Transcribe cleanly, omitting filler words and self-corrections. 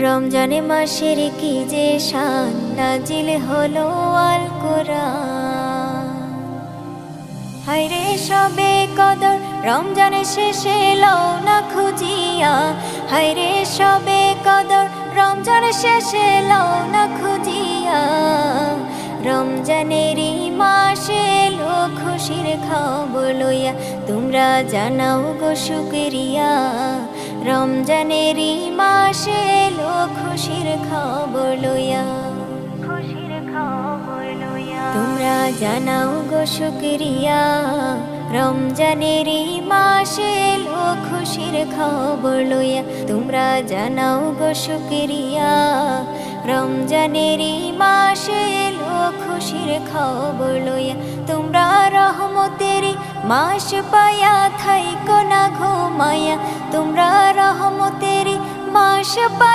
রমজানে মাসের কি যে শান, নাজিল হলো আল কোরআন। হায়রে সবে কদর রমজানের শেষে লও না খুঁজিয়া, হায়রে সবে কদর রমজানের শেষে লও না খুঁজিয়া। রমজানেরই মাসে এলো খুশির খবর লইয়া, তোমরা জানাও গো শুকরিয়া। রমজানেরই মাসে এলো খুশির খবর লইয়া, খুশির খবর লইয়া তোমরা জানাও গো শুকরিয়া। রমজানেরই মাসে এলো খুশির খবর লইয়া, তোমরা জানাও গো শুকরিয়া। রমজানেরই মাসে এলো খুশির খবর লইয়া, তোমরা রহমতেরই মাস পায়া থাইকো না ঘুমায়া, তোমরা রহমতেরই মাস পায়া